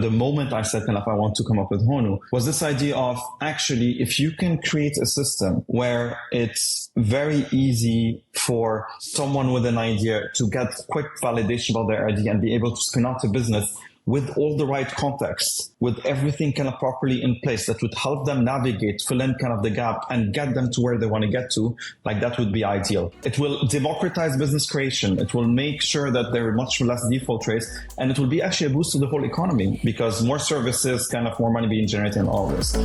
the moment I said kind of I want to come up with Honu was this idea of actually if you can create a system where it's very easy for someone with an idea to get quick validation about their idea and be able to spin out a business with all the right context, with everything kind of properly in place that would help them navigate, fill in kind of the gap and get them to where they want to get to, like that would be ideal. It will democratize business creation. It will make sure that there are much less default rates, and it will be actually a boost to the whole economy because more services, kind of more money being generated and all this.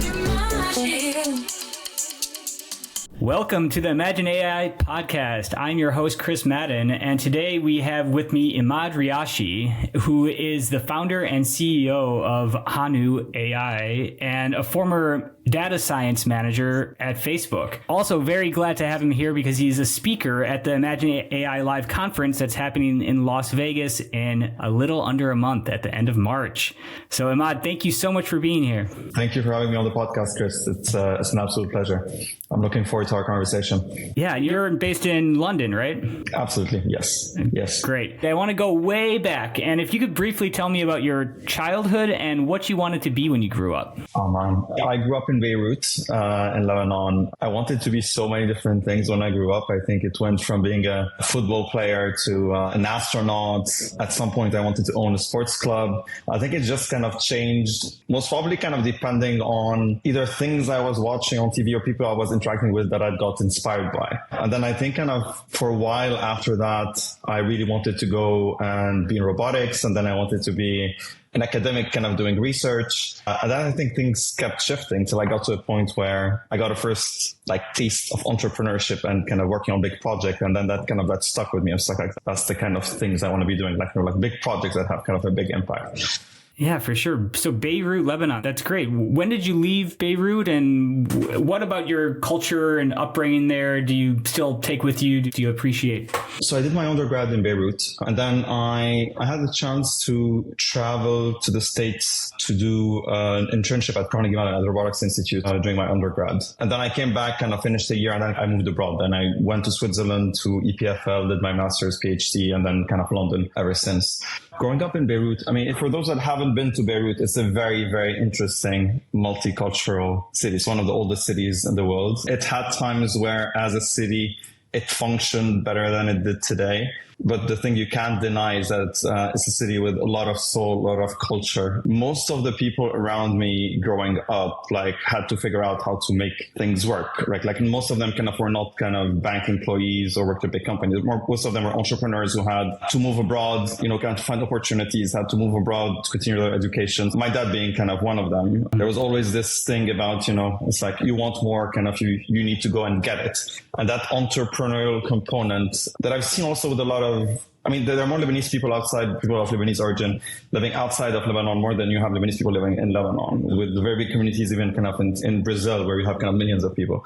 Welcome to the Imagine AI podcast. I'm your host, Chris Madden, and today we have with me Imad Riachi, who is the founder and CEO of Honu AI and a former data science manager at Facebook. Also very glad to have him here because he's a speaker at the Imagine AI Live conference that's happening in Las Vegas in a little under a month at the end of March. So Imad, thank you so much for being here. Thank you for having me on the podcast, Chris. It's an absolute pleasure. I'm looking forward to our conversation. Yeah, you're based in London, right? Absolutely, yes. Yes. Great. I want to go way back. And if you could briefly tell me about your childhood and what you wanted to be when you grew up. Oh, man. I grew up in Beirut, in Lebanon. I wanted to be so many different things when I grew up. I think it went from being a football player to an astronaut. At some point, I wanted to own a sports club. I think it just kind of changed, most probably kind of depending on either things I was watching on TV or people I was interacting with that I got inspired by. And then I think kind of for a while after that, I really wanted to go and be in robotics. And then I wanted to be an academic kind of doing research. And then I think things kept shifting till I got to a point where I got a first taste of entrepreneurship and kind of working on big projects. And then that stuck with me. I was like, that's the kind of things I want to be doing, like big projects that have kind of a big impact. Yeah, for sure. So Beirut, Lebanon, that's great. When did you leave Beirut, and what about your culture and upbringing there do you still take with you? Do you appreciate? So I did my undergrad in Beirut, and then I had the chance to travel to the States to do an internship at Carnegie Mellon at the Robotics Institute during my undergrad. And then I came back and I finished the year, and then I moved abroad. And I went to Switzerland to EPFL, did my master's, PhD, and then kind of London ever since. Growing up in Beirut, I mean, for those that haven't been to Beirut, it's a very, very interesting multicultural city. It's one of the oldest cities in the world. It had times where, as a city, it functioned better than it did today. But the thing you can't deny is that it's a city with a lot of soul, a lot of culture. Most of the people around me growing up, had to figure out how to make things work, right? Most of them were not kind of bank employees or worked at big companies. Most of them were entrepreneurs who had to move abroad, kind of find opportunities, had to move abroad to continue their education. My dad being kind of one of them. There was always this thing about, it's like you want more, kind of you need to go and get it. And that entrepreneurial component that I've seen also with a lot of, there are more Lebanese people of Lebanese origin living outside of Lebanon more than you have Lebanese people living in Lebanon, with very big communities even kind of in Brazil, where you have kind of millions of people.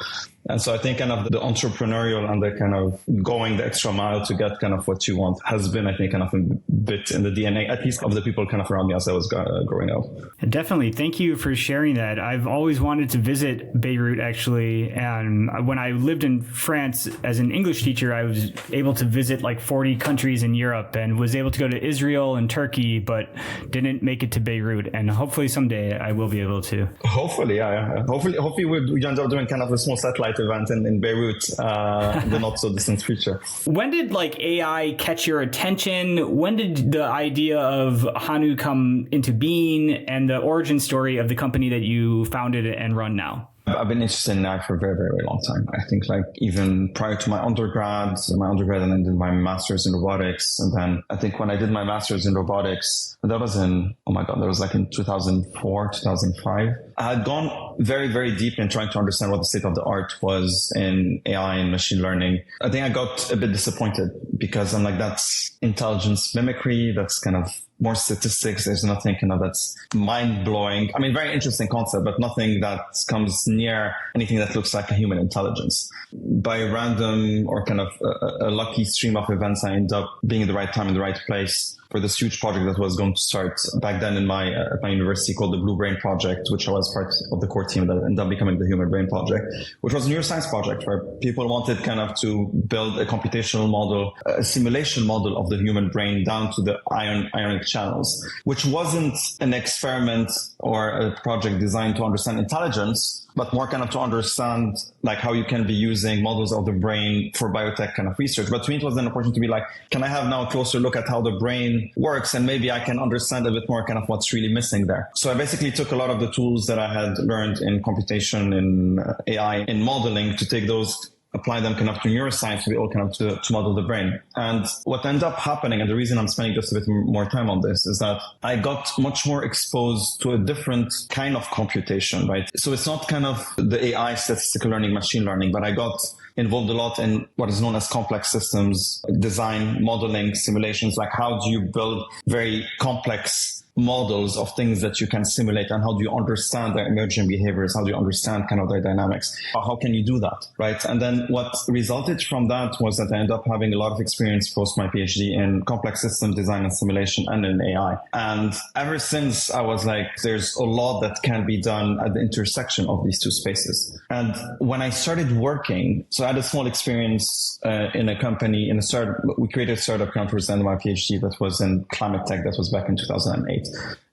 And so I think kind of the entrepreneurial and the kind of going the extra mile to get kind of what you want has been, I think, kind of a bit in the DNA, at least of the people kind of around me as I was growing up. Definitely. Thank you for sharing that. I've always wanted to visit Beirut, actually. And when I lived in France as an English teacher, I was able to visit 40 countries in Europe and was able to go to Israel and Turkey, but didn't make it to Beirut. And hopefully someday I will be able to. Hopefully, yeah. Hopefully we end up doing kind of a small satellite event in Beirut in the not so distant future. When did AI catch your attention? When did the idea of Honu come into being, and the origin story of the company that you founded and run now? I've been interested in that for a very, very, very long time. I think even prior to my undergrad, and then I did my master's in robotics. And then I think when I did my master's in robotics, that was in 2004, 2005. I had gone very, very deep in trying to understand what the state of the art was in AI and machine learning. I think I got a bit disappointed because I'm that's intelligence mimicry. That's kind of more statistics. There's nothing that's mind blowing. Very interesting concept, but nothing that comes near anything that looks like a human intelligence. By random or kind of a lucky stream of events, I end up being at the right time in the right place for this huge project that was going to start back then in at my university called the Blue Brain Project, which I was part of the core team that ended up becoming the Human Brain Project, which was a neuroscience project where people wanted kind of to build a computational model, a simulation model of the human brain down to the ionic channels, which wasn't an experiment or a project designed to understand intelligence, but more kind of to understand like how you can be using models of the brain for biotech kind of research. But to me, it was an opportunity to be like, can I have now a closer look at how the brain works? And maybe I can understand a bit more kind of what's really missing there. So I basically took a lot of the tools that I had learned in computation, in AI, in modeling to take those, apply them kind of to neuroscience to be able kind of to model the brain. And what ended up happening, and the reason I'm spending just a bit more time on this, is that I got much more exposed to a different kind of computation, right? So it's not kind of the AI, statistical learning, machine learning, but I got involved a lot in what is known as complex systems design, modeling, simulations. Like how do you build very complex models of things that you can simulate, and how do you understand their emerging behaviors? How do you understand kind of their dynamics? How can you do that, right? And then what resulted from that was that I ended up having a lot of experience post my PhD in complex system design and simulation and in AI. And ever since I was like, there's a lot that can be done at the intersection of these two spaces. And when I started working, so I had a small experience in a company, in a startup. We created a startup towards the end of my PhD that was in climate tech. That was back in 2008.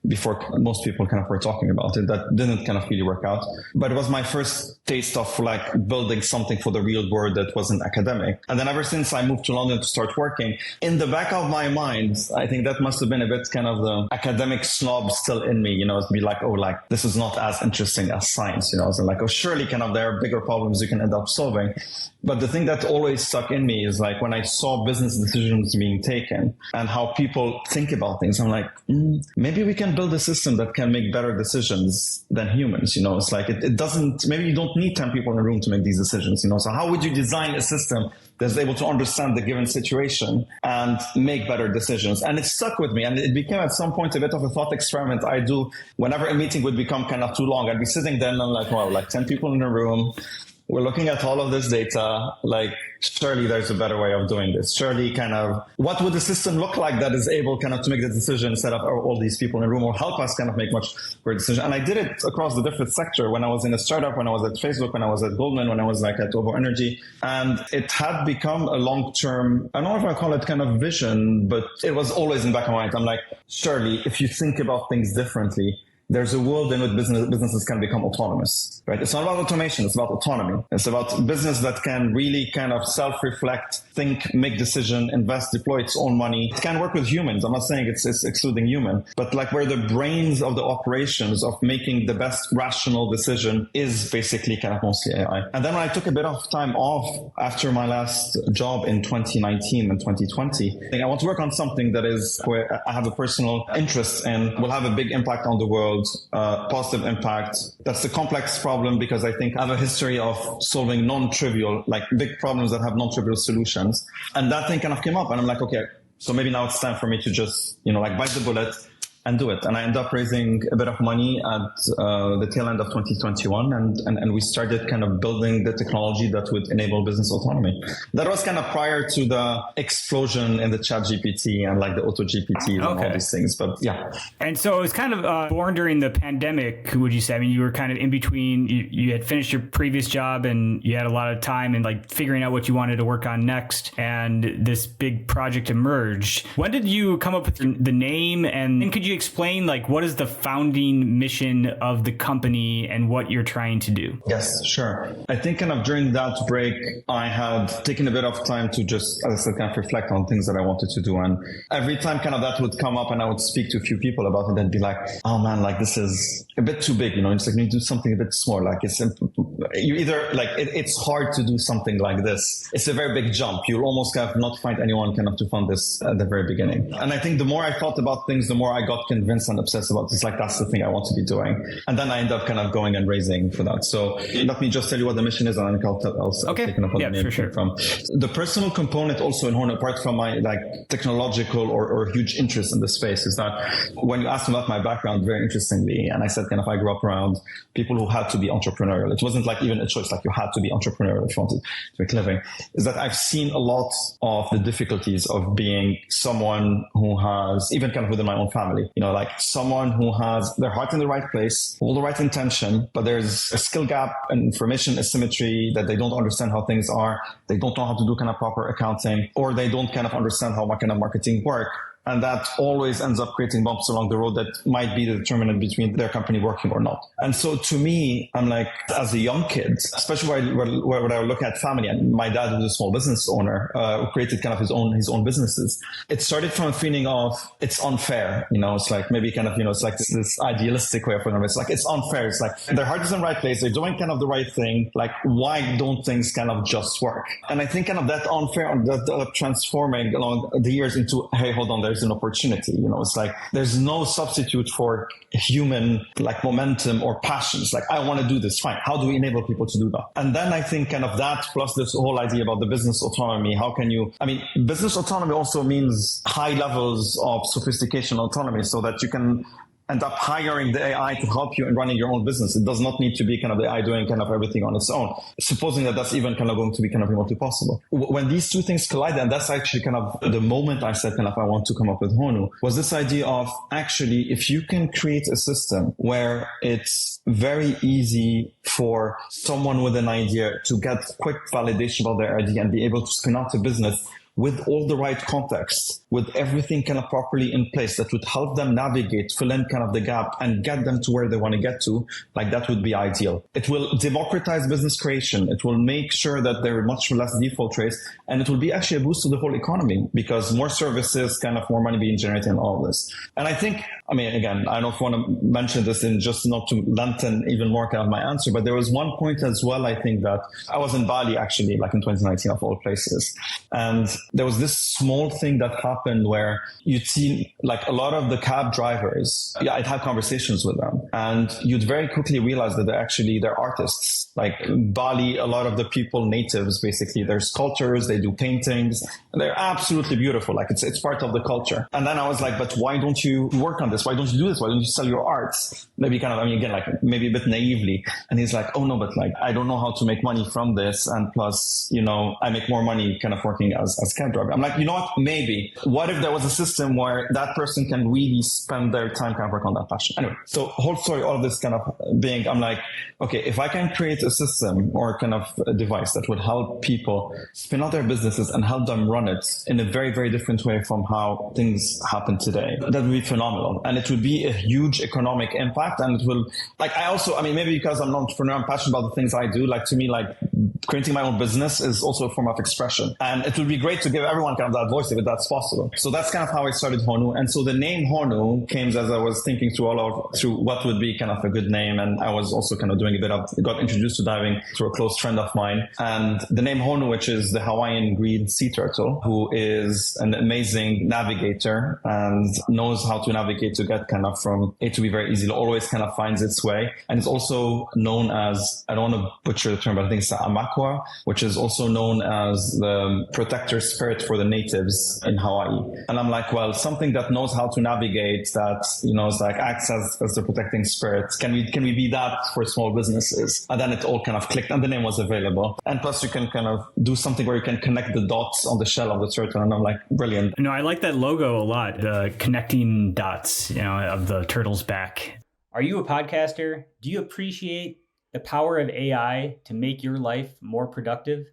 Before most people kind of were talking about it. That didn't kind of really work out. But it was my first taste of like building something for the real world that wasn't academic. And then ever since I moved to London to start working, in the back of my mind, I think that must have been a bit kind of the academic snob still in me, to be like, oh, like this is not as interesting as science, So like, oh, surely kind of there are bigger problems you can end up solving. But the thing that always stuck in me is like when I saw business decisions being taken and how people think about things, I'm like, maybe we can build a system that can make better decisions than humans. It's like it doesn't, maybe you don't need 10 people in a room to make these decisions. So how would you design a system that's able to understand the given situation and make better decisions? And it stuck with me. And it became at some point a bit of a thought experiment I do whenever a meeting would become kind of too long. I'd be sitting there and I'm like, wow, like 10 people in a room. We're looking at all of this data, like surely there's a better way of doing this. Surely kind of what would the system look like that is able kind of to make the decision instead of all these people in a room, or help us kind of make much better decisions. And I did it across the different sector when I was in a startup, when I was at Facebook, when I was at Goldman, when I was like at Ovo Energy. And it had become a long-term, I don't know if I call it kind of vision, but it was always in the back of my mind. I'm like, surely if you think about things differently, there's a world in which businesses can become autonomous, right? It's not about automation, it's about autonomy. It's about business that can really kind of self-reflect, think, make decision, invest, deploy its own money. It can work with humans. I'm not saying it's excluding human, but like where the brains of the operations of making the best rational decision is basically kind of mostly AI. And then when I took a bit of time off after my last job in 2019 and 2020, I want to work on something that is where I have a personal interest and will have a big impact on the world. Positive impact. That's a complex problem because I think I have a history of solving non-trivial, like big problems that have non-trivial solutions. And that thing kind of came up and I'm like, okay, so maybe now it's time for me to just, like bite the bullet and do it. And I ended up raising a bit of money at the tail end of 2021. And we started kind of building the technology that would enable business autonomy. That was kind of prior to the explosion in the ChatGPT and like the AutoGPT and all these things. But yeah. And so it was kind of born during the pandemic, would you say? I mean, you were kind of in between, you had finished your previous job and you had a lot of time and like figuring out what you wanted to work on next. And this big project emerged. When did you come up with the name, and could you explain like what is the founding mission of the company and what you're trying to do? Yes, sure. I think kind of during that break, I had taken a bit of time to just, as I said, kind of reflect on things that I wanted to do. And every time kind of that would come up and I would speak to a few people about it, they'd be like, oh man, like this is a bit too big, it's like you need to do something a bit smaller. Like you either like, it's hard to do something like this. It's a very big jump. You'll almost kind of not find anyone kind of to fund this at the very beginning. And I think the more I thought about things, the more I got convinced and obsessed about this. Like that's the thing I want to be doing. And then I end up kind of going and raising for that. So let me just tell you what the mission is, and then I'll take up what the name came from. The personal component also in Honu, apart from my like technological or huge interest in the space, is that when you asked me about my background, very interestingly, and I said kind of I grew up around people who had to be entrepreneurial. It wasn't like even a choice, like you had to be entrepreneurial if you wanted to make a living, is that I've seen a lot of the difficulties of being someone who has, even kind of within my own family, like someone who has their heart in the right place, all the right intention, but there's a skill gap and information asymmetry that they don't understand how things are. They don't know how to do kind of proper accounting, or they don't kind of understand how kind of marketing work. And that always ends up creating bumps along the road that might be the determinant between their company working or not. And so to me, I'm like, as a young kid, especially when I look at family, and my dad was a small business owner, who created kind of his own businesses. It started from a feeling of it's unfair. It's like maybe kind of, it's like this idealistic way of putting it. It's like, it's unfair. It's like their heart is in the right place. They're doing kind of the right thing. Like, why don't things kind of just work? And I think kind of that unfair, that transforming along the years into, hey, hold on, there's an opportunity. It's like there's no substitute for human like momentum or passions. Like, I want to do this. Fine. How do we enable people to do that? And then I think kind of that plus this whole idea about the business autonomy. How can you, business autonomy also means high levels of sophistication autonomy so that you can end up hiring the AI to help you in running your own business. It does not need to be kind of the AI doing kind of everything on its own, supposing that that's even kind of going to be kind of remotely possible. When these two things collide, and that's actually kind of the moment I said kind of I want to come up with Honu, was this idea of actually, if you can create a system where it's very easy for someone with an idea to get quick validation about their idea and be able to spin out a business with all the right context, with everything kind of properly in place that would help them navigate, fill in kind of the gap and get them to where they want to get to, like that would be ideal. It will democratize business creation. It will make sure that there are much less default rates, and it will be actually a boost to the whole economy because more services, kind of more money being generated and all of this. And I think, again, I don't want to mention this in just not to lengthen even more kind of my answer, but there was one point as well, I think that I was in Bali actually, like in 2019 of all places. And there was this small thing that happened where you'd see like a lot of the cab drivers, I'd have conversations with them and you'd very quickly realize that they're artists. Like Bali, a lot of the people, natives, basically, they're sculptors, they do paintings, and they're absolutely beautiful. Like it's part of the culture. And then I was like, but why don't you work on this? Why don't you do this? Why don't you sell your arts? Maybe kind of, again, like maybe a bit naively. And he's like, oh no, but like, I don't know how to make money from this. And plus, I make more money kind of working as cab driver. I'm like, you know what? Maybe. What if there was a system where that person can really spend their time kind of work on that passion? Anyway, so whole story, all of this kind of being, I'm like, okay, if I can create a system or kind of a device that would help people spin out their businesses and help them run it in a very, very different way from how things happen today, that would be phenomenal. And it would be a huge economic impact. And it will, like, I also, maybe because I'm an entrepreneur, I'm passionate about the things I do. Like, to me, like, creating my own business is also a form of expression. And it would be great to give everyone kind of that voice if that's possible. So that's kind of how I started Honu. And so the name Honu came as I was thinking through what would be kind of a good name. And I was also kind of doing got introduced to diving through a close friend of mine. And the name Honu, which is the Hawaiian green sea turtle, who is an amazing navigator and knows how to navigate to get kind of from A to B very easily, always kind of finds its way. And it's also known as, I don't want to butcher the term, but I think it's Amakwa, which is also known as the protector spirit for the natives in Hawaii. And I'm like, well, something that knows how to navigate, that, is like acts as the protecting spirit. Can we be that for small businesses? And then it all kind of clicked and the name was available. And plus you can kind of do something where you can connect the dots on the shell of the turtle. And I'm like, brilliant. No, I like that logo a lot. The connecting dots, of the turtle's back. Are you a podcaster? Do you appreciate the power of AI to make your life more productive?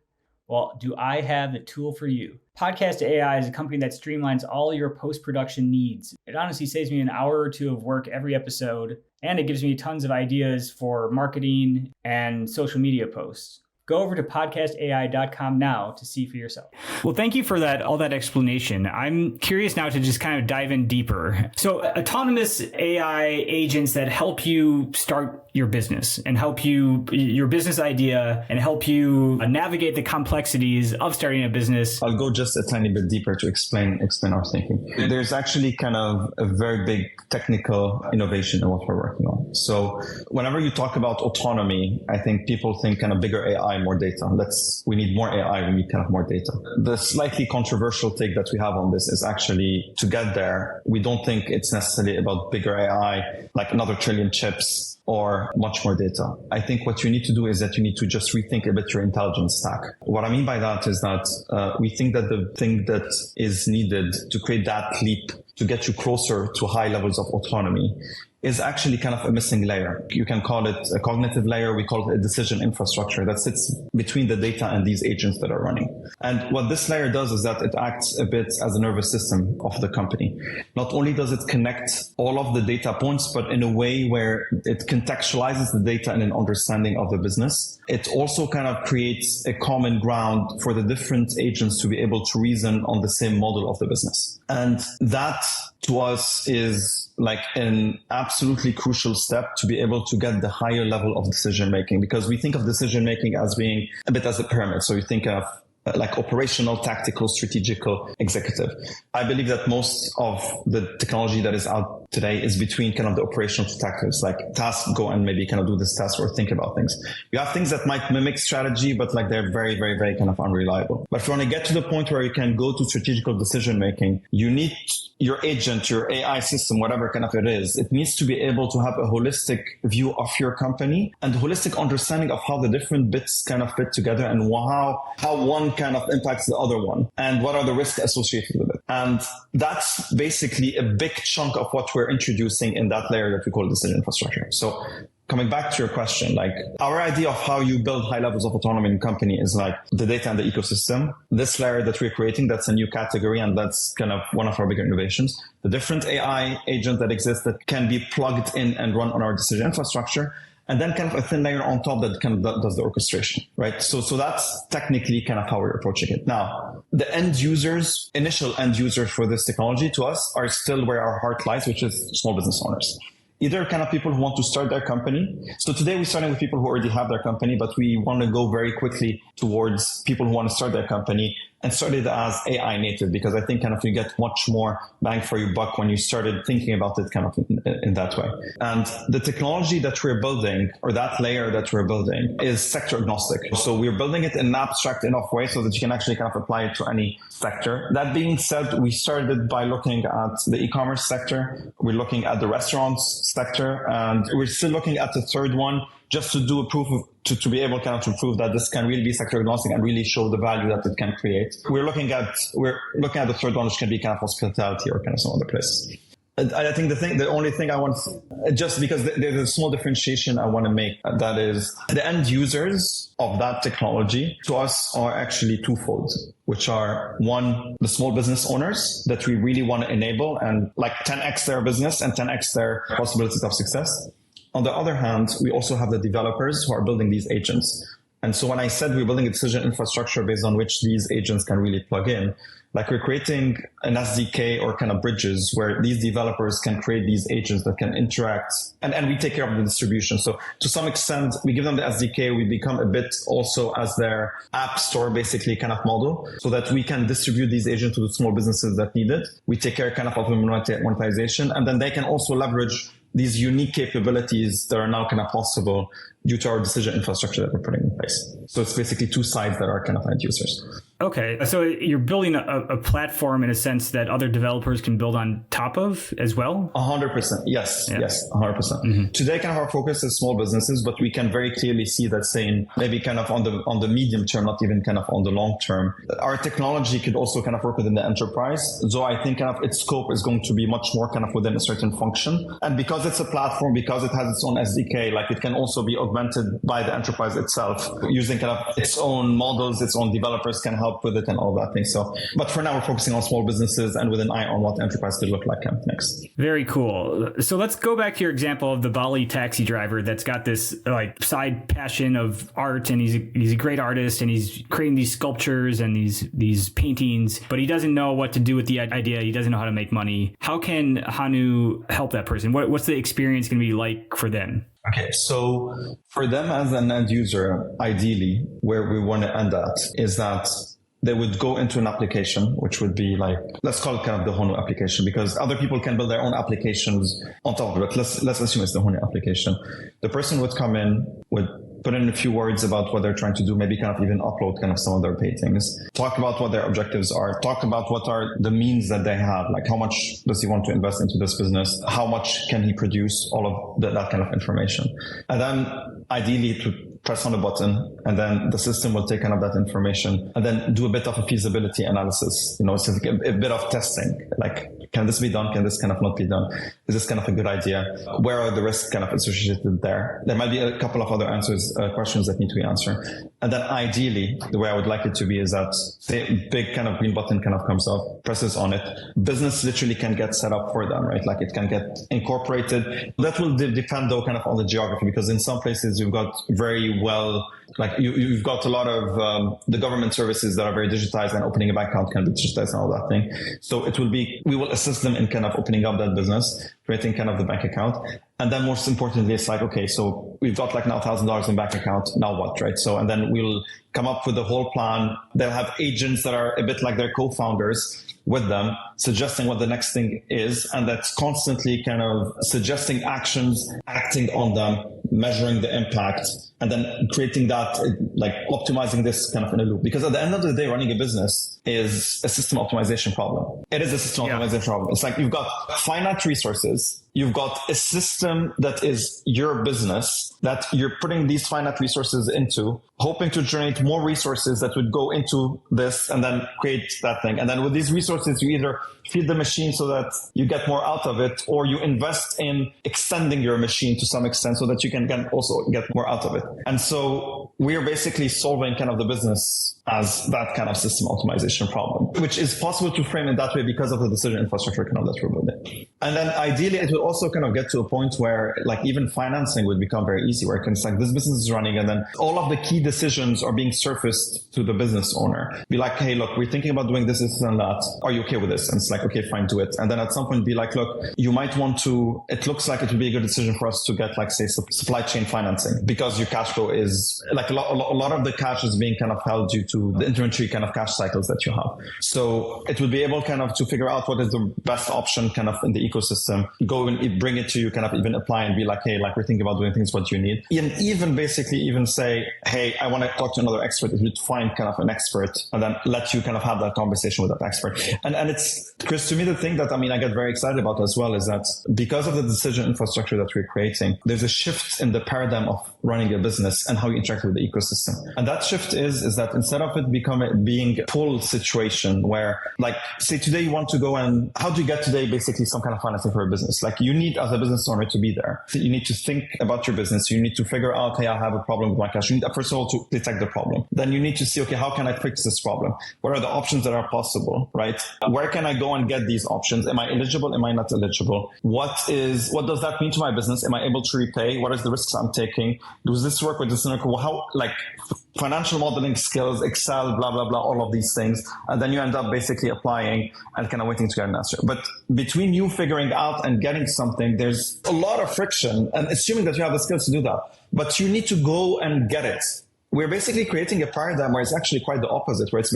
Well, do I have the tool for you? Podcast AI is a company that streamlines all your post-production needs. It honestly saves me an hour or two of work every episode, and it gives me tons of ideas for marketing and social media posts. Go over to podcastai.com now to see for yourself. Well, thank you for all that explanation. I'm curious now to just kind of dive in deeper. So autonomous AI agents that help you start your business and help your business idea and help you navigate the complexities of starting a business. I'll go just a tiny bit deeper to explain our thinking. There's actually kind of a very big technical innovation in what we're working on. So whenever you talk about autonomy, I think people think kind of bigger AI AI, more data. We need more AI, we need kind of more data. The slightly controversial take that we have on this is actually to get there, we don't think it's necessarily about bigger AI, like another trillion chips or much more data. I think what you need to do is that you need to just rethink a bit your intelligence stack. What I mean by that is that we think that the thing that is needed to create that leap to get you closer to high levels of autonomy is actually kind of a missing layer. You can call it a cognitive layer. We call it a decision infrastructure that sits between the data and these agents that are running. And what this layer does is that it acts a bit as a nervous system of the company. Not only does it connect all of the data points, but in a way where it contextualizes the data in an understanding of the business. It also kind of creates a common ground for the different agents to be able to reason on the same model of the business. And that to us is like an absolutely crucial step to be able to get the higher level of decision making, because we think of decision making as being a bit as a pyramid. So you think of like operational, tactical, strategical, executive. I believe that most of the technology that is out today is between kind of the operational to tactics, like task, go and maybe kind of do this task or think about things. You have things that might mimic strategy, but like they're very, very, very kind of unreliable. But if you want to get to the point where you can go to strategical decision making, you need your agent, your AI system, whatever kind of it is, it needs to be able to have a holistic view of your company and a holistic understanding of how the different bits kind of fit together and how one kind of impacts the other one and what are the risks associated with it. And that's basically a big chunk of what we're introducing in that layer that we call decision infrastructure. So coming back to your question, like our idea of how you build high levels of autonomy in a company is like the data and the ecosystem. This layer that we're creating, that's a new category, and that's kind of one of our bigger innovations. The different AI agents that exist that can be plugged in and run on our decision infrastructure. And then kind of a thin layer on top that kind of does the orchestration, right? So that's technically kind of how we're approaching it. Now, the initial end users for this technology to us are still where our heart lies, which is small business owners. Either kind of people who want to start their company. So today we're starting with people who already have their company, but we want to go very quickly towards people who want to start their company and start it as AI native, because I think kind of you get much more bang for your buck when you started thinking about it kind of in that way. And the technology that we're building, or that layer that we're building, is sector agnostic. So we're building it in an abstract enough way so that you can actually kind of apply it to any sector. That being said, we started by looking at the e-commerce sector. We're looking at the restaurants sector, and we're still looking at the third one, just to do a proof of, to be able kind of to prove that this can really be sector agnostic and really show the value that it can create. We're looking at the third one, which can be kind of hospitality or kind of some other places. I think the only thing I want, just because there's a small differentiation I want to make, that is the end users of that technology to us are actually twofold, which are one, the small business owners that we really want to enable and like 10x their business and 10x their possibilities of success. On the other hand, we also have the developers who are building these agents. And so when I said we're building a decision infrastructure based on which these agents can really plug in, like we're creating an SDK or kind of bridges where these developers can create these agents that can interact, and we take care of the distribution. So to some extent, we give them the SDK, we become a bit also as their app store basically kind of model, so that we can distribute these agents to the small businesses that need it. We take care kind of the monetization, and then they can also leverage these unique capabilities that are now kind of possible due to our decision infrastructure that we're putting in place. So it's basically two sides that are kind of end users. Okay. So you're building a platform in a sense that other developers can build on top of as well? 100%. Yes. Yeah. Yes. 100%. Mm-hmm. Today, kind of our focus is small businesses, but we can very clearly see that saying maybe kind of on the medium term, not even kind of on the long term, our technology could also kind of work within the enterprise. So I think kind of its scope is going to be much more kind of within a certain function. And because it's a platform, because it has its own SDK, like it can also be augmented by the enterprise itself using kind of its own models, its own developers can help with it and all that thing. So, but for now we're focusing on small businesses and with an eye on what enterprise could look like next. Very cool. So let's go back to your example of the Bali taxi driver that's got this like side passion of art, and he's a great artist and he's creating these sculptures and these paintings, but he doesn't know what to do with the idea. He doesn't know how to make money. How can Honu help that person? What's the experience going to be like for them? Okay, so for them as an end user, ideally, where we want to end at is that they would go into an application, which would be like, let's call it kind of the Honu application, because other people can build their own applications on top of it. Let's assume it's the Honu application. The person would come in, would put in a few words about what they're trying to do, maybe kind of even upload kind of some of their paintings, talk about what their objectives are, talk about what are the means that they have, like how much does he want to invest into this business, how much can he produce, all of that kind of information. And then ideally to press on a button, and then the system will take kind of that information and then do a bit of a feasibility analysis, so a bit of testing, like, can this be done? Can this kind of not be done? Is this kind of a good idea? Where are the risks kind of associated there? There might be a couple of other questions that need to be answered. And then ideally, the way I would like it to be is that the big kind of green button kind of comes up, presses on it. Business literally can get set up for them, right? Like it can get incorporated. That will depend though kind of on the geography, because in some places you've got very well, like you've got a lot of the government services that are very digitized, and opening a bank account can be digitized and all that thing. So we will assist them in kind of opening up that business, creating kind of the bank account. And then most importantly, it's like, okay, so we've got like now $1,000 in bank account. Now what, right? So, and then we'll come up with the whole plan. They'll have agents that are a bit like their co-founders with them, suggesting what the next thing is. And that's constantly kind of suggesting actions, acting on them, measuring the impact, and then creating that, like optimizing this kind of in a loop. Because at the end of the day, running a business is a system optimization problem. It is a system optimization problem. It's like you've got finite resources. You've got a system that is your business that you're putting these finite resources into, hoping to generate more resources that would go into this and then create that thing. And then with these resources, you either feed the machine so that you get more out of it, or you invest in extending your machine to some extent so that you can also get more out of it. And so we're basically solving kind of the business as that kind of system optimization problem, which is possible to frame in that way because of the decision infrastructure kind of that we're building. And then ideally, it will also kind of get to a point where like even financing would become very easy, where it's like this business is running and then all of the key decisions are being surfaced to the business owner. Be like, hey, look, we're thinking about doing this, this, and that. Are you okay with this? And it's like, okay, fine, do it. And then at some point be like, look, you might want to, it looks like it would be a good decision for us to get like, say, supply chain financing, because your cash flow is like a lot of the cash is being kind of held due to the inventory kind of cash cycles that you have. So it would be able kind of to figure out what is the best option kind of in the ecosystem, go and bring it to you, kind of even apply and be like, hey, like we're thinking about doing things, what you need. And even basically even say, hey, I want to talk to another expert. If you'd find kind of an expert and then let you kind of have that conversation with that expert. And it's, Chris, to me, the thing that, I get very excited about as well is that because of the decision infrastructure that we're creating, there's a shift in the paradigm of running a business and how you interact with the ecosystem. And that shift is that instead of it being a pull situation where, like, say today you want to go and how do you get today basically some kind of financing for a business? Like you need as a business owner to be there. So you need to think about your business. You need to figure out, hey, I have a problem with my cash. You need, first of all, to detect the problem. Then you need to see, okay, how can I fix this problem? What are the options that are possible, right? Where can I go and get these options? Am I eligible? Am I not eligible? What does that mean to my business? Am I able to repay? What is the risks I'm taking? Does this work with this? How, like, financial modeling skills, Excel, blah, blah, blah, all of these things. And then you end up basically applying and kind of waiting to get an answer. But between you figuring out and getting something, there's a lot of friction, and assuming that you have the skills to do that. But you need to go and get it. We're basically creating a paradigm where it's actually quite the opposite, where it's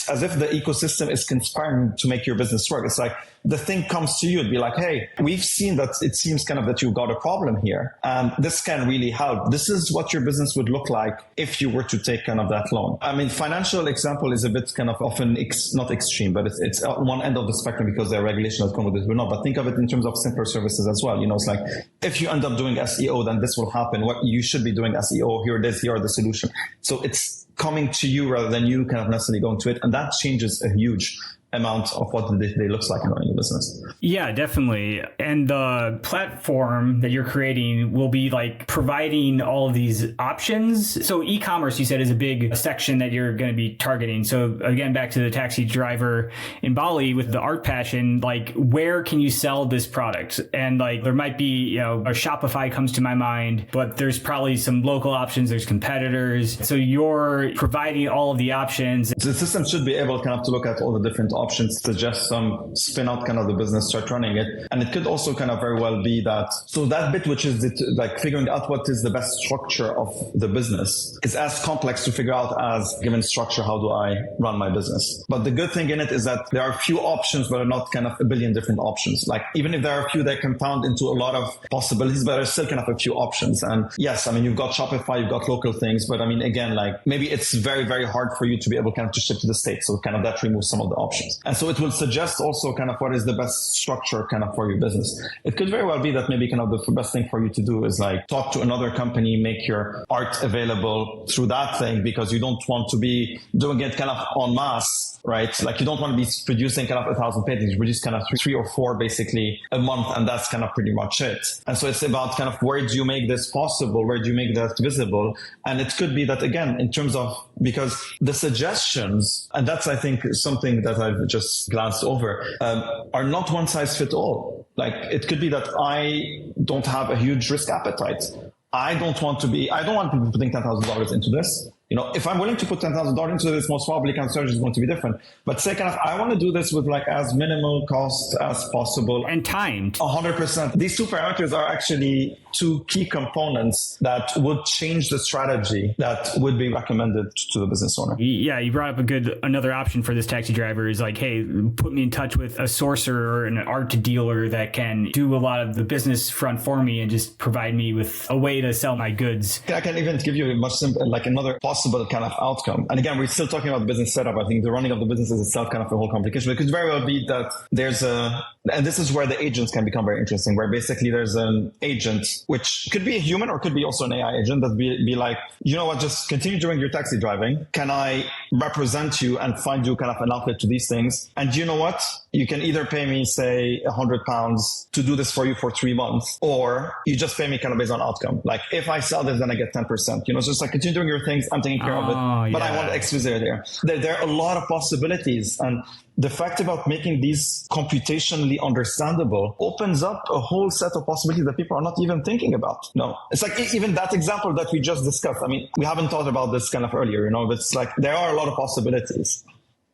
as if the ecosystem is conspiring to make your business work. It's like the thing comes to you and be like, hey, we've seen that it seems kind of that you've got a problem here, and this can really help. This is what your business would look like if you were to take kind of that loan. Financial example is a bit kind of often not extreme, but it's at one end of the spectrum because there are regulations that come with it or not. But think of it in terms of simpler services as well. It's like if you end up doing SEO, then this will happen. What you should be doing SEO, here it is, here are the solutions. So it's coming to you rather than you kind of necessarily going to it. And that changes a huge amount of what the day looks like in running a business. Yeah, definitely. And the platform that you're creating will be like providing all of these options. So e-commerce, you said, is a big section that you're going to be targeting. So again, back to the taxi driver in Bali with the art passion, like where can you sell this product? And like there might be, a Shopify comes to my mind, but there's probably some local options, there's competitors. So you're providing all of the options. The system should be able kind of to look at all the different options, suggest some, spin out kind of the business, start running it. And it could also kind of very well be that, so that bit, which is like figuring out what is the best structure of the business, is as complex to figure out as, given structure, how do I run my business? But the good thing in it is that there are a few options, but are not kind of a billion different options. Like even if there are a few that compound into a lot of possibilities, but there's still kind of a few options. And yes, I mean, you've got Shopify, you've got local things, but I mean, again, like maybe it's very, very hard for you to be able kind of to ship to the States. So kind of that removes some of the options. And so it will suggest also kind of what is the best structure kind of for your business. It could very well be that maybe kind of the best thing for you to do is like talk to another company, make your art available through that thing, because you don't want to be doing it kind of en masse, right? Like you don't want to be producing kind of 1,000 paintings, you produce kind of three or four basically a month, and that's kind of pretty much it. And so it's about kind of where do you make this possible? Where do you make that visible? And it could be that, again, in terms of, because the suggestions, and that's, I think, something that I've just glanced over, are not one size fit all. Like it could be that I don't have a huge risk appetite. I don't want people putting $10,000 into this. You know, if I'm willing to put $10,000 into this, most probably kind of strategy is going to be different. But say kind of, I want to do this with like as minimal cost as possible. And timed. 100%. These two parameters are actually two key components that would change the strategy that would be recommended to the business owner. Yeah, you brought up another option for this taxi driver is like, hey, put me in touch with a sourcer or an art dealer that can do a lot of the business front for me and just provide me with a way to sell my goods. I can even give you a much simple, like another possible kind of outcome. And again, we're still talking about the business setup. I think the running of the business is itself kind of a whole complication. It could very well be that there's and this is where the agents can become very interesting, where basically there's an agent, which could be a human or could be also an AI agent, that be like, you know what, just continue doing your taxi driving. Can I represent you and find you kind of an outlet to these things? And you know what? You can either pay me, say, £100 to do this for you for 3 months, or you just pay me kind of based on outcome. Like if I sell this, then I get 10%. You know, so it's like continue doing your things. I'm taking care of it, but I want exclusivity there. There are a lot of possibilities. And the fact about making these computationally understandable opens up a whole set of possibilities that people are not even thinking about. No, it's like even that example that we just discussed. I mean, we haven't thought about this kind of earlier, you know, but it's like there are a lot of possibilities.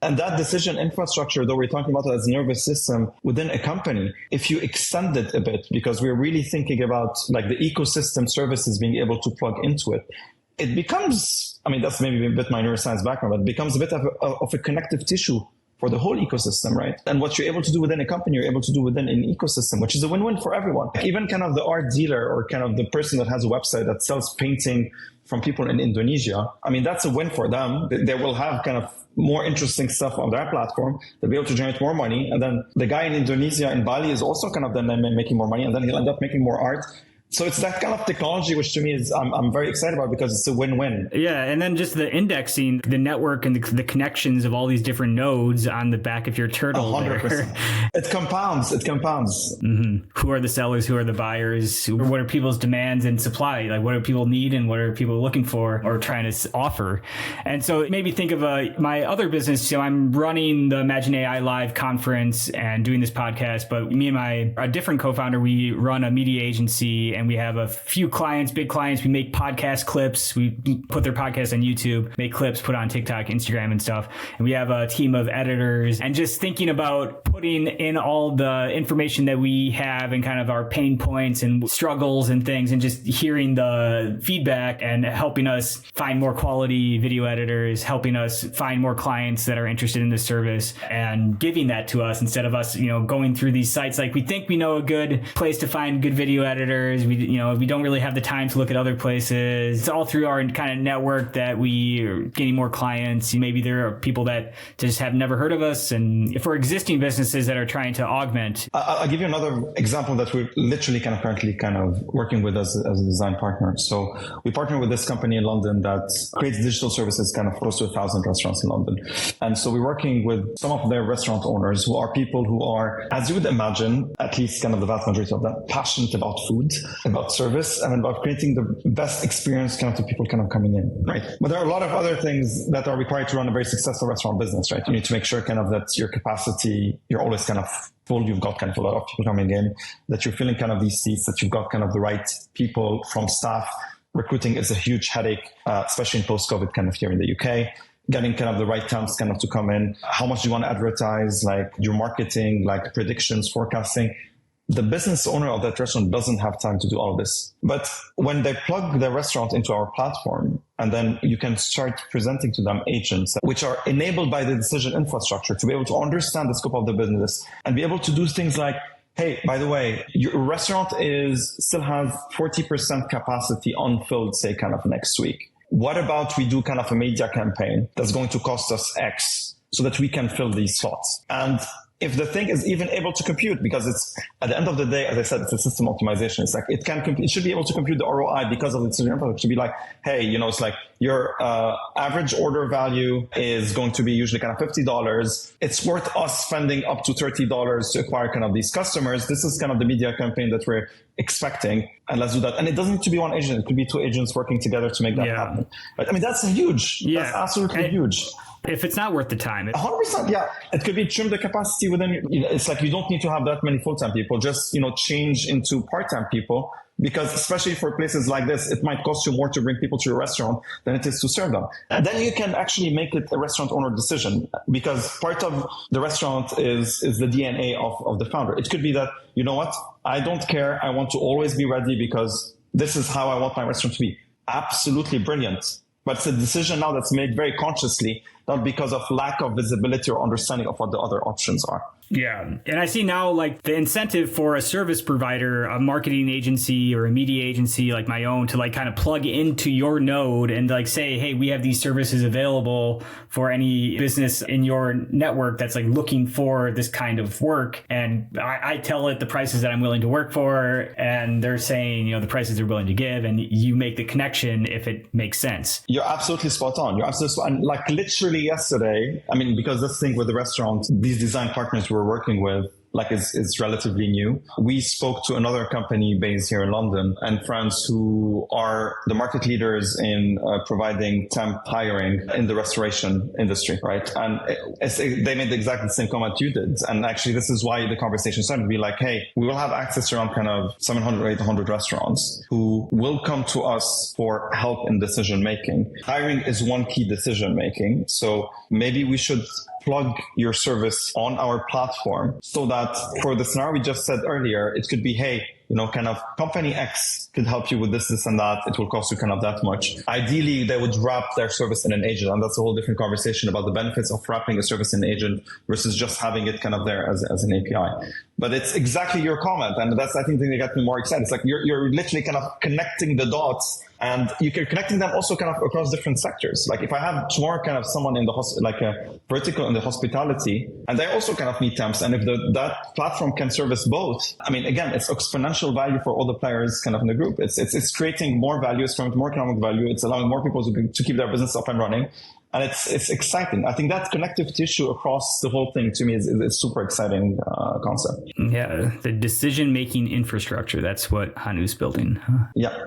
And that decision infrastructure, though we're talking about it as a nervous system within a company, if you extend it a bit, because we're really thinking about like the ecosystem services being able to plug into it, it becomes, I mean, that's maybe a bit my neuroscience background, but it becomes a bit of a connective tissue for the whole ecosystem, right? And what you're able to do within a company, you're able to do within an ecosystem, which is a win-win for everyone. Even kind of the art dealer or kind of the person that has a website that sells painting from people in Indonesia, I mean, that's a win for them. They will have kind of more interesting stuff on their platform. They'll be able to generate more money. And then the guy in Indonesia, in Bali, is also kind of then making more money, and then he'll end up making more art. So it's that kind of technology, which to me is I'm very excited about because it's a win-win. Yeah, and then just the indexing, the network and the connections of all these different nodes on the back of your turtle. 100%. It compounds. Mm-hmm. Who are the sellers? Who are the buyers? What are people's demands and supply? Like what do people need and what are people looking for or trying to offer? And so it made me think of my other business. So I'm running the Imagine AI Live conference and doing this podcast, but me and a different co-founder, we run a media agency. And we have a few clients, big clients. We make podcast clips. We put their podcasts on YouTube, make clips, put on TikTok, Instagram and stuff. And we have a team of editors, and just thinking about putting in all the information that we have and kind of our pain points and struggles and things, and just hearing the feedback and helping us find more quality video editors, helping us find more clients that are interested in this service and giving that to us instead of us, you know, going through these sites. Like we think we know a good place to find good video editors. We don't really have the time to look at other places. It's all through our kind of network that we are getting more clients. Maybe there are people that just have never heard of us, and for existing businesses that are trying to augment. I'll give you another example that we're literally kind of currently kind of working with as a design partner. So we partner with this company in London that creates digital services kind of close to 1,000 restaurants in London. And so we're working with some of their restaurant owners who are people who are, as you would imagine, at least kind of the vast majority of them, passionate about food, about service, and about creating the best experience kind of to people kind of coming in, right? But there are a lot of other things that are required to run a very successful restaurant business, right? You need to make sure kind of that your capacity, you're always kind of full, you've got kind of a lot of people coming in, that you're filling kind of these seats, that you've got kind of the right people from staff. Recruiting is a huge headache, especially in post-COVID kind of here in the UK. getting kind of the right temps kind of to come in, how much you want to advertise, like your marketing, like predictions, forecasting. The business owner of that restaurant doesn't have time to do all of this. But when they plug their restaurant into our platform, and then you can start presenting to them agents, which are enabled by the decision infrastructure to be able to understand the scope of the business and be able to do things like, hey, by the way, your restaurant still has 40% capacity unfilled, say, kind of next week. What about we do kind of a media campaign that's going to cost us X so that we can fill these slots? And if the thing is even able to compute, because it's at the end of the day, as I said, it's a system optimization. It's like it should be able to compute the ROI because of the decision infrastructure. To be like, hey, it's like your average order value is going to be usually kind of $50. It's worth us spending up to $30 to acquire kind of these customers. This is kind of the media campaign that we're expecting, and let's do that. And it doesn't need to be one agent; it could be two agents working together to make that happen. But I mean, that's huge. Yeah. That's absolutely huge. If it's not worth the time. 100%, yeah. It could be trim the capacity within, it's like you don't need to have that many full-time people, just, change into part-time people, because especially for places like this, it might cost you more to bring people to your restaurant than it is to serve them. And then you can actually make it a restaurant owner decision, because part of the restaurant is the DNA of the founder. It could be that, you know what, I don't care. I want to always be ready because this is how I want my restaurant to be. Absolutely brilliant. But it's a decision now that's made very consciously, not because of lack of visibility or understanding of what the other options are. Yeah. And I see now like the incentive for a service provider, a marketing agency or a media agency like my own, to like kind of plug into your node and like say, hey, we have these services available for any business in your network that's like looking for this kind of work. And I tell it the prices that I'm willing to work for, and they're saying, the prices they're willing to give, and you make the connection if it makes sense. You're absolutely spot on. You're absolutely spot on. Like literally yesterday, I mean, because this thing with the restaurant, these design partners we're working with, like is relatively new. We spoke to another company based here in London and France who are the market leaders in providing temp hiring in the restoration industry, right? And they made exactly the same comment you did. And actually, this is why the conversation started to be like, hey, we will have access around kind of 700 or 800 restaurants who will come to us for help in decision making. Hiring is one key decision making. So maybe we should plug your service on our platform so that for the scenario we just said earlier, it could be, hey, kind of company X could help you with this and that. It will cost you kind of that much. Ideally, they would wrap their service in an agent. And that's a whole different conversation about the benefits of wrapping a service in an agent versus just having it kind of there as an API. But it's exactly your comment. And that's, I think, the thing that got me more excited. It's like you're literally kind of connecting the dots, and you're connecting them also kind of across different sectors. Like if I have tomorrow kind of someone in like a vertical in the hospitality, and they also kind of need temps. And if that platform can service both, I mean, again, it's exponential value for all the players kind of in the group. It's creating more value, it's creating more economic value. It's allowing more people to keep their business up and running. And it's exciting. I think that connective tissue across the whole thing to me is a super exciting concept. Yeah, the decision-making infrastructure. That's what Honu's building. Huh? Yeah.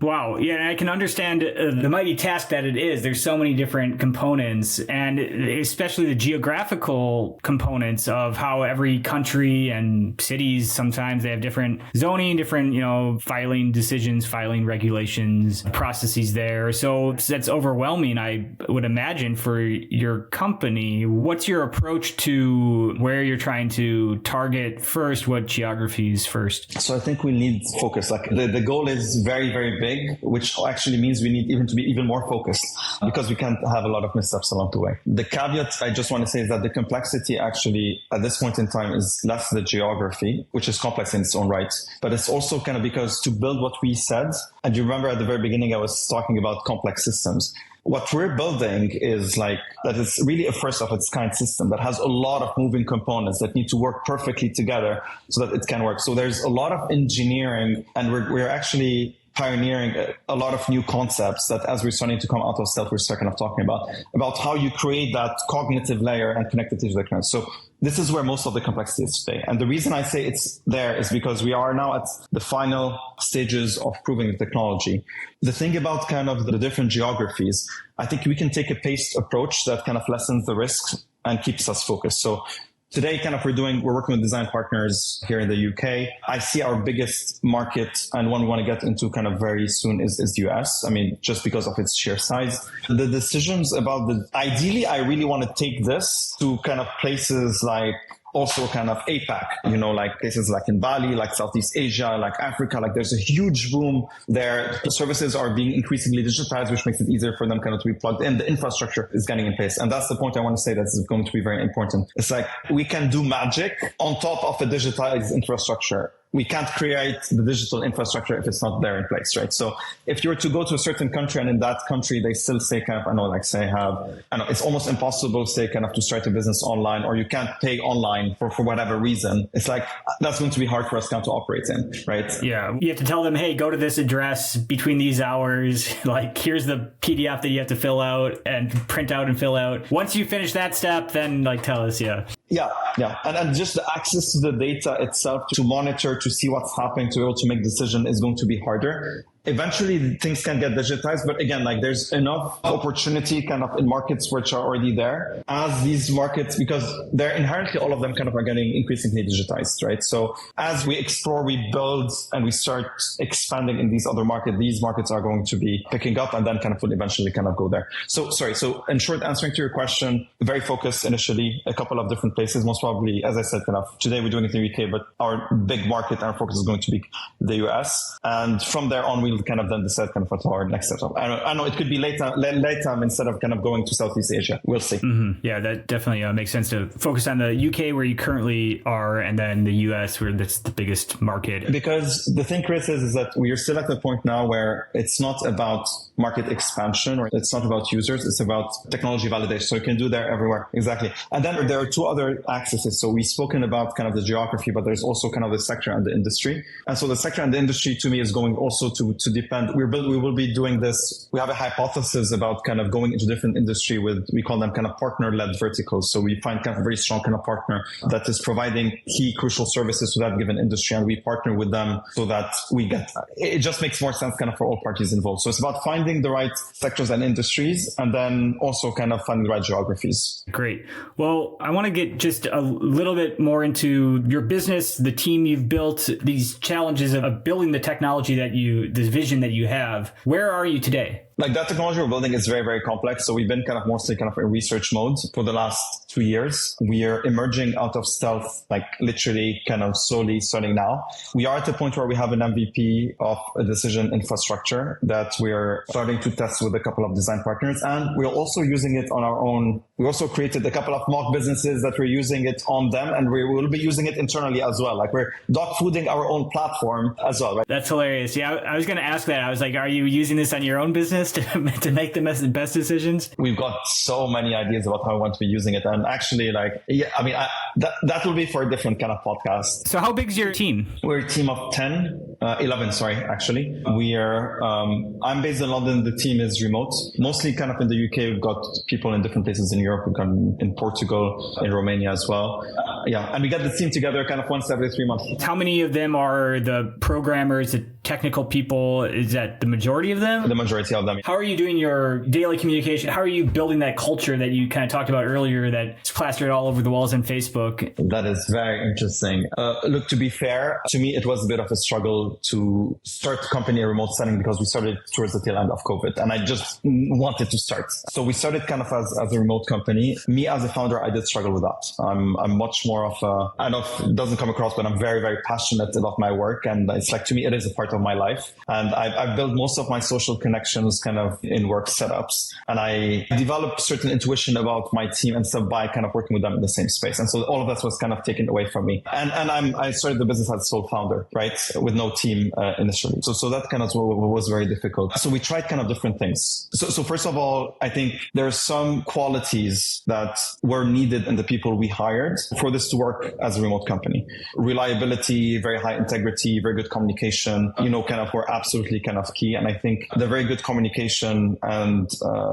Wow. Yeah, and I can understand the mighty task that it is. There's so many different components, and especially the geographical components of how every country and cities, sometimes they have different zoning, different, filing decisions, filing regulations, processes there. So that's overwhelming, I would imagine, for your company. What's your approach to where you're trying to target first? What geographies first? So I think we need focus. Like the goal is very, very big, which actually means we need even to be even more focused because we can't have a lot of missteps along the way. The caveat I just want to say is that the complexity actually at this point in time is less the geography, which is complex in its own right, but it's also kind of because to build what we said, and you remember at the very beginning I was talking about complex systems. What we're building is like that it's really a first of its kind system that has a lot of moving components that need to work perfectly together so that it can work. So there's a lot of engineering, and we're actually pioneering a lot of new concepts that as we're starting to come out of stealth, we're kind of talking about how you create that cognitive layer and connect it to the client. So this is where most of the complexity is today. And the reason I say it's there is because we are now at the final stages of proving the technology. The thing about kind of the different geographies, I think we can take a paced approach that kind of lessens the risks and keeps us focused. So Today, kind of we're working with design partners here in the UK. I see our biggest market and one we want to get into kind of very soon is the US. I mean, just because of its sheer size. The decisions about ideally, I really want to take this to kind of places like also kind of APAC, like places like in Bali, like Southeast Asia, like Africa, like there's a huge boom there. The services are being increasingly digitized, which makes it easier for them kind of to be plugged in. The infrastructure is getting in place. And that's the point I want to say that's going to be very important. It's like we can do magic on top of a digitized infrastructure. We can't create the digital infrastructure if it's not there in place, right? So if you were to go to a certain country and in that country, they still say kind of, it's almost impossible, say kind of to start a business online, or you can't pay online for whatever reason. It's like, that's going to be hard for us kind of to operate in, right? Yeah. You have to tell them, hey, go to this address between these hours. Like, here's the PDF that you have to fill out and print out and fill out. Once you finish that step, then like tell us, yeah. Yeah. And just the access to the data itself to monitor, to see what's happening, to be able to make decision is going to be harder. Eventually things can get digitized, but again, like there's enough opportunity kind of in markets which are already there as these markets, because they're inherently, all of them kind of are getting increasingly digitized, right? So as we explore, we build and we start expanding in these other markets, these markets are going to be picking up and then kind of will eventually kind of go there. So in short, answering to your question, very focused initially, a couple of different places, most probably, as I said, kind of today we're doing it in the UK, but our big market, our focus is going to be the US. And from there on, we'll kind of then decide kind of what our next steps are. I know it could be later instead of kind of going to Southeast Asia. We'll see. Mm-hmm. Yeah, that definitely makes sense to focus on the UK where you currently are and then the US where that's the biggest market. Because the thing, Chris, is that we are still at the point now where it's not about market expansion or it's not about users, it's about technology validation. So you can do that everywhere. Exactly. And then there are two other axes. So we've spoken about kind of the geography, but there's also kind of the sector and the industry. And so the sector and the industry to me is going also to depend. We will be doing this. We have a hypothesis about kind of going into different industry with, we call them kind of partner-led verticals. So we find kind of a very strong kind of partner that is providing key crucial services to that given industry. And we partner with them so that it just makes more sense kind of for all parties involved. So it's about finding the right sectors and industries and then also kind of finding the right geographies. Great. Well, I want to get just a little bit more into your business, the team you've built, these challenges of building the technology this vision that you have. Where are you today? Like that technology we're building is very, very complex. So we've been kind of mostly kind of in research mode for the last 2 years. We are emerging out of stealth, like literally kind of slowly starting now. We are at the point where we have an MVP of a decision infrastructure that we're starting to test with a couple of design partners. And we're also using it on our own. We also created a couple of mock businesses that we're using it on them. And we will be using it internally as well. Like we're dog fooding our own platform as well. Right? That's hilarious. Yeah, I was going to ask that. I was like, are you using this on your own business to make the best decisions? We've got so many ideas about how I want to be using it. And actually, that will be for a different kind of podcast. So how big is your team? We're a team of 11, actually. We are, I'm based in London. The team is remote, mostly kind of in the UK. We've got people in different places in Europe. We've got in Portugal, in Romania as well. And we get the team together kind of once every 3 months. How many of them are the programmers, the technical people? Is that the majority of them? The majority of them. How are you doing your daily communication? How are you building that culture that you kind of talked about earlier that's plastered all over the walls on Facebook? That is very interesting. Look, to be fair, to me, it was a bit of a struggle to start the company in a remote setting because we started towards the tail end of COVID and I just wanted to start. So we started kind of as a remote company. Me as a founder, I did struggle with that. I'm much more of I know it doesn't come across, but I'm very, very passionate about my work. And it's like, to me, it is a part of my life. And I've built most of my social connections kind of in work setups. And I developed certain intuition about my team and stuff by kind of working with them in the same space. And so all of that was kind of taken away from me. And I started the business as a sole founder, right? With no team initially. So that kind of was very difficult. So we tried kind of different things. So first of all, I think there are some qualities that were needed in the people we hired for this to work as a remote company. Reliability, very high integrity, very good communication, kind of were absolutely kind of key. And I think the very good communication and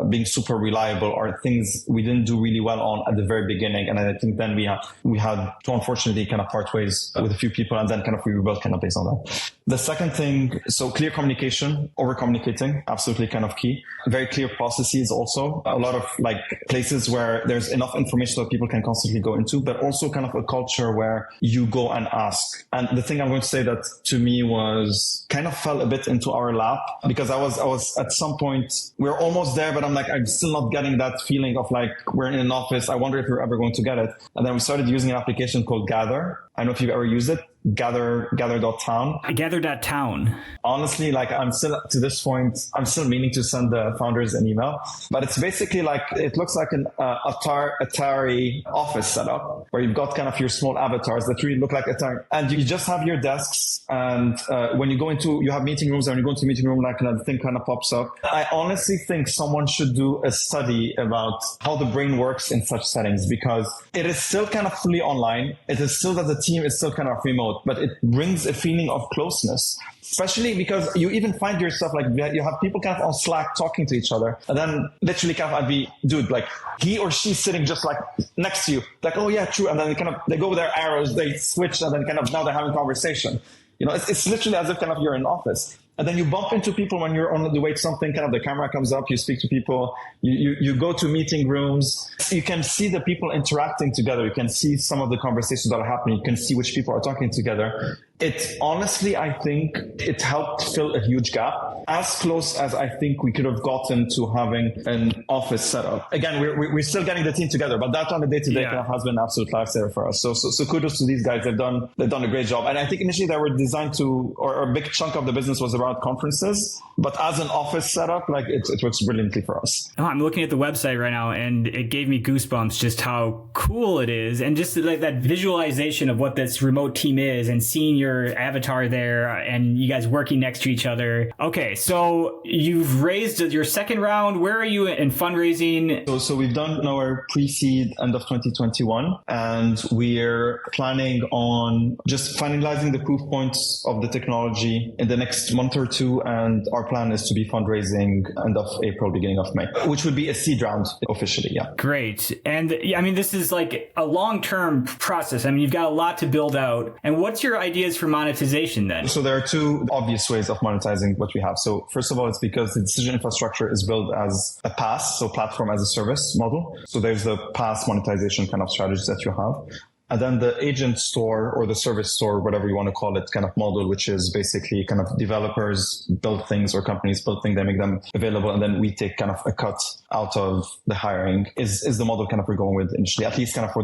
being super reliable are things we didn't do really well on at the very beginning. And I think then we had to unfortunately kind of part ways with a few people and then kind of we rebuilt kind of based on that. The second thing, so clear communication, over communicating, absolutely kind of key. Very clear processes also. A lot of like places where there's enough information that people can constantly go into, but also kind of a culture where you go and ask. And the thing I'm going to say that to me was kind of fell a bit into our lap, because I was at some point, we're almost there, but I'm like, I'm still not getting that feeling of like, we're in an office. I wonder if we're ever going to get it. And then we started using an application called Gather. I don't know if you've ever used it. Gather.town. Gather.town. Honestly, like I'm still to this point, I'm still meaning to send the founders an email, but it's basically like, it looks like an Atari office setup where you've got kind of your small avatars that really look like Atari, and you just have your desks. And when you go into, you have meeting rooms, and when you go into meeting room, like the thing kind of pops up. I honestly think someone should do a study about how the brain works in such settings, because it is still kind of fully online. It is still that the team is still kind of remote, but it brings a feeling of closeness, especially because you even find yourself like you have people kind of on Slack talking to each other, and then literally kind of I'd be, dude, like he or she sitting just like next to you, like, oh yeah, true. And then they go with their arrows, they switch, and then kind of now they're having conversation. You know, it's literally as if kind of you're in an office. And then you bump into people when you're on the way to something, kind of the camera comes up, you speak to people, you go to meeting rooms, you can see the people interacting together, you can see some of the conversations that are happening, you can see which people are talking together. It honestly, I think it helped fill a huge gap, as close as I think we could have gotten to having an office setup. Again, we're still getting the team together, but that on the day-to-day kind of has been an absolute lifesaver for us. So kudos to these guys. They've done a great job. And I think initially they were designed to, or a big chunk of the business was around conferences, but as an office setup, like it works brilliantly for us. Oh, I'm looking at the website right now, and it gave me goosebumps just how cool it is, and just like that visualization of what this remote team is, and seeing your avatar there and you guys working next to each other. Okay, so you've raised your second round. Where are you in fundraising? So we've done our pre-seed end of 2021, and we're planning on just finalizing the proof points of the technology in the next month or two, and our plan is to be fundraising end of April, beginning of May, which would be a seed round officially, yeah. Great. And I mean, this is like a long-term process. I mean, you've got a lot to build out. And what's your ideas for monetization then? So there are two obvious ways of monetizing what we have. So first of all, it's because the decision infrastructure is built as a PaaS, so platform as a service model. So there's the PaaS monetization kind of strategies that you have. And then the agent store or the service store, whatever you want to call it, kind of model, which is basically kind of developers build things or companies build things, they make them available, and then we take kind of a cut out of the hiring is the model kind of we're going with initially, at least kind of for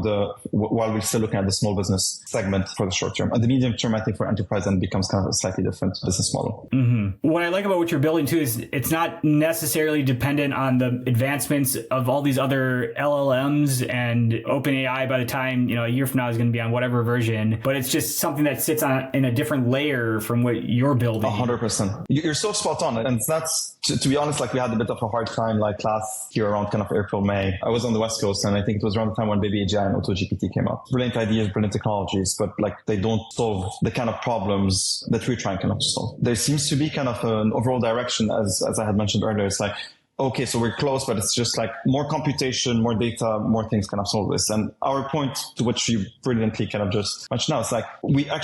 while we're still looking at the small business segment for the short term. And the medium term, I think for enterprise then becomes kind of a slightly different business model. Mm-hmm. What I like about what you're building too is it's not necessarily dependent on the advancements of all these other LLMs and OpenAI by the time, a year from now is going to be on whatever version, but it's just something that sits on in a different layer from what you're building. 100%. You're so spot on. And that's, to be honest, like we had a bit of a hard time like last year around kind of April, May. I was on the West Coast, and I think it was around the time when Baby AGI and AutoGPT came out. Brilliant ideas, brilliant technologies, but like they don't solve the kind of problems that we're trying kind of to solve. There seems to be kind of an overall direction, as I had mentioned earlier. It's like, okay, so we're close, but it's just like more computation, more data, more things kind of solve this. And our point, to which you brilliantly kind of just mentioned now, it's like,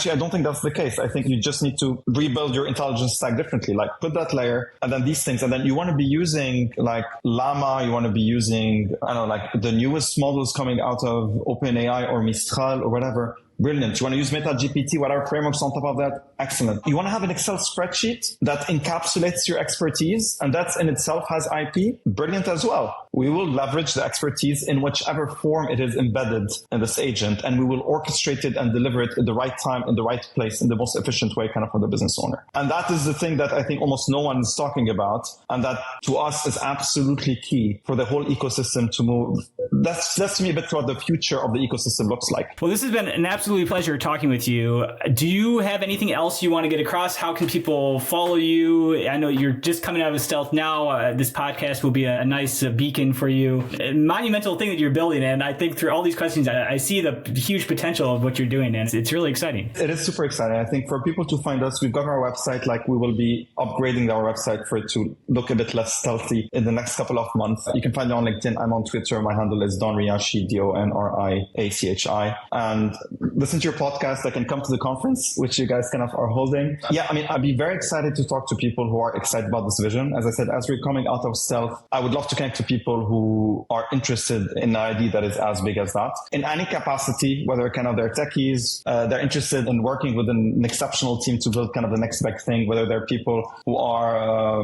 I don't think that's the case. I think you just need to rebuild your intelligence stack differently, like put that layer and then these things. And then you want to be using like Llama, you want to be using, I don't know, like the newest models coming out of OpenAI or Mistral or whatever. Brilliant. You want to use MetaGPT, whatever frameworks on top of that? Excellent. You want to have an Excel spreadsheet that encapsulates your expertise, and that in itself has IP? Brilliant as well. We will leverage the expertise in whichever form it is embedded in this agent, and we will orchestrate it and deliver it at the right time, in the right place, in the most efficient way kind of for the business owner. And that is the thing that I think almost no one is talking about, and that to us is absolutely key for the whole ecosystem to move. That's to me a bit what the future of the ecosystem looks like. Well, this has been an absolutely pleasure talking with you. Do you have anything else you want to get across? How can people follow you? I know you're just coming out of stealth now. This podcast will be a nice beacon for you. A monumental thing that you're building. And I think through all these questions, I see the huge potential of what you're doing. And it's really exciting. It is super exciting. I think for people to find us, we've got our website. Like we will be upgrading our website for it to look a bit less stealthy in the next couple of months. You can find me on LinkedIn. I'm on Twitter. My handle is is Don Riachi, Donriachi. And listen to your podcast. I can come to the conference, which you guys kind of are holding. Yeah, I mean, I'd be very excited to talk to people who are excited about this vision. As I said, as we're coming out of stealth, I would love to connect to people who are interested in an idea that is as big as that. In any capacity, whether kind of they're techies, they're interested in working with an exceptional team to build kind of the next big thing, whether they're people who are,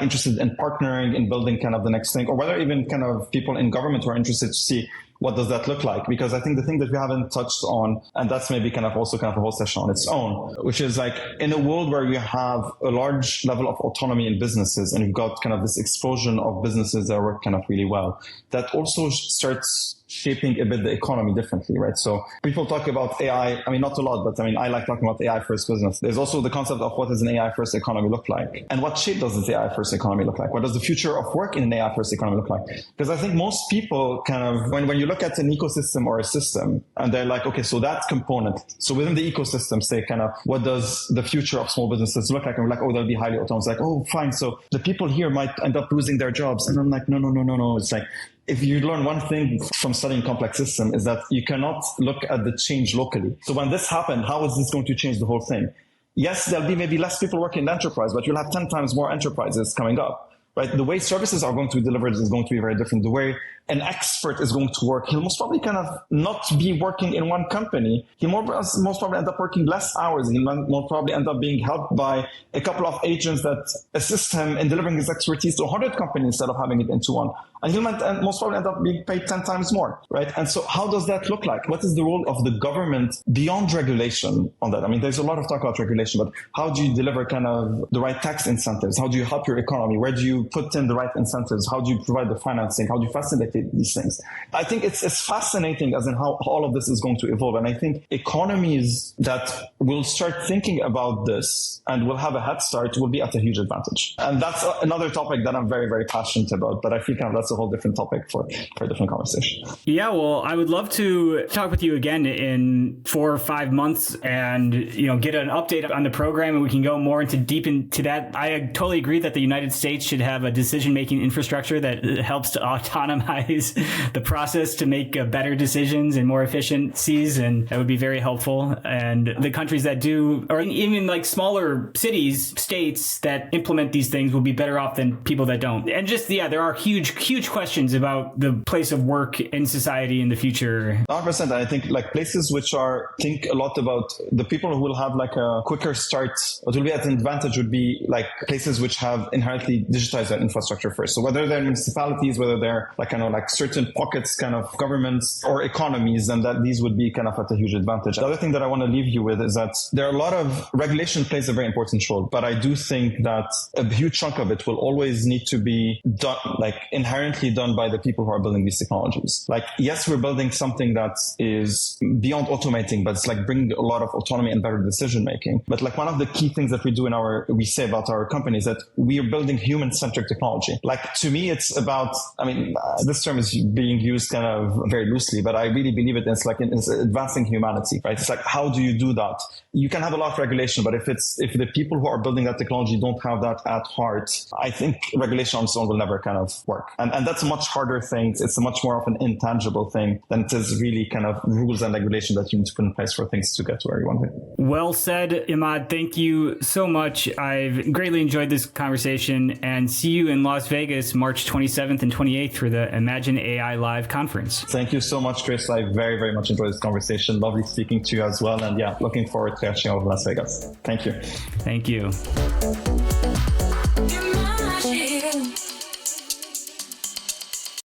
interested in partnering in building kind of the next thing, or whether even kind of people in government who are interested to see what does that look like? Because I think the thing that we haven't touched on, and that's maybe kind of also kind of a whole session on its own, which is like in a world where you have a large level of autonomy in businesses and you've got kind of this explosion of businesses that work kind of really well, that also starts shaping a bit the economy differently, right? So people talk about AI, I mean, not a lot, but I mean, I like talking about AI first business. There's also the concept of what does an AI first economy look like? And what shape does this AI first economy look like? What does the future of work in an AI first economy look like? Because I think most people kind of, when you look at an ecosystem or a system and they're like, okay, so that component, so within the ecosystem, say kind of, what does the future of small businesses look like? And we're like, oh, they'll be highly autonomous. Like, oh, fine. So the people here might end up losing their jobs. And I'm like, no. It's like, if you learn one thing from studying complex system is that you cannot look at the change locally. So when this happened, how is this going to change the whole thing? Yes, there'll be maybe less people working in the enterprise, but you'll have 10 times more enterprises coming up, right? The way services are going to be delivered is going to be very different. The way an expert is going to work, he'll most probably kind of not be working in one company. He'll most probably end up working less hours. He'll most probably end up being helped by a couple of agents that assist him in delivering his expertise to 100 companies instead of having it into one. And he'll most probably end up being paid 10 times more, right? And so how does that look like? What is the role of the government beyond regulation on that? I mean, there's a lot of talk about regulation, but how do you deliver kind of the right tax incentives? How do you help your economy? Where do you put in the right incentives? How do you provide the financing? How do you facilitate these things? I think it's fascinating as in how all of this is going to evolve. And I think economies that will start thinking about this and will have a head start will be at a huge advantage. And that's another topic that I'm very, very passionate about, but I feel kind of that's a whole different topic for a different conversation. Yeah, well, I would love to talk with you again in 4 or 5 months and, get an update on the program, and we can go more deep into that. I totally agree that the United States should have a decision-making infrastructure that helps to autonomize the process to make better decisions and more efficiencies, and that would be very helpful. And the countries that do, or even like smaller cities, states that implement these things will be better off than people that don't. And there are huge questions about the place of work in society in the future. 100%. I think like places which think a lot about the people who will have like a quicker start, what will be at an advantage would be like places which have inherently digitized their infrastructure first. So whether they're municipalities, whether they're like kind of like certain pockets kind of governments or economies, and that these would be kind of at a huge advantage. The other thing that I want to leave you with is that there are a lot of regulation plays a very important role, but I do think that a huge chunk of it will always need to be done, like inherently done by the people who are building these technologies. Like, yes, we're building something that is beyond automating, but it's like bringing a lot of autonomy and better decision making. But like one of the key things that we do we say about our company is that we are building human-centric technology. Like to me, it's about, this term is being used kind of very loosely, but I really believe it. It's advancing humanity, right? It's like, how do you do that? You can have a lot of regulation, but if the people who are building that technology don't have that at heart, I think regulation on its own will never kind of work. And that's a much harder thing. It's a much more of an intangible thing than it is really kind of rules and regulation that you need to put in place for things to get to where you want to. Well said, Imad. Thank you so much. I've greatly enjoyed this conversation, and see you in Las Vegas, March 27th and 28th for the Imagine AI Live conference. Thank you so much, Chris. I very, very much enjoyed this conversation. Lovely speaking to you as well. And yeah, looking forward to catching you over Las Vegas. Thank you. Thank you.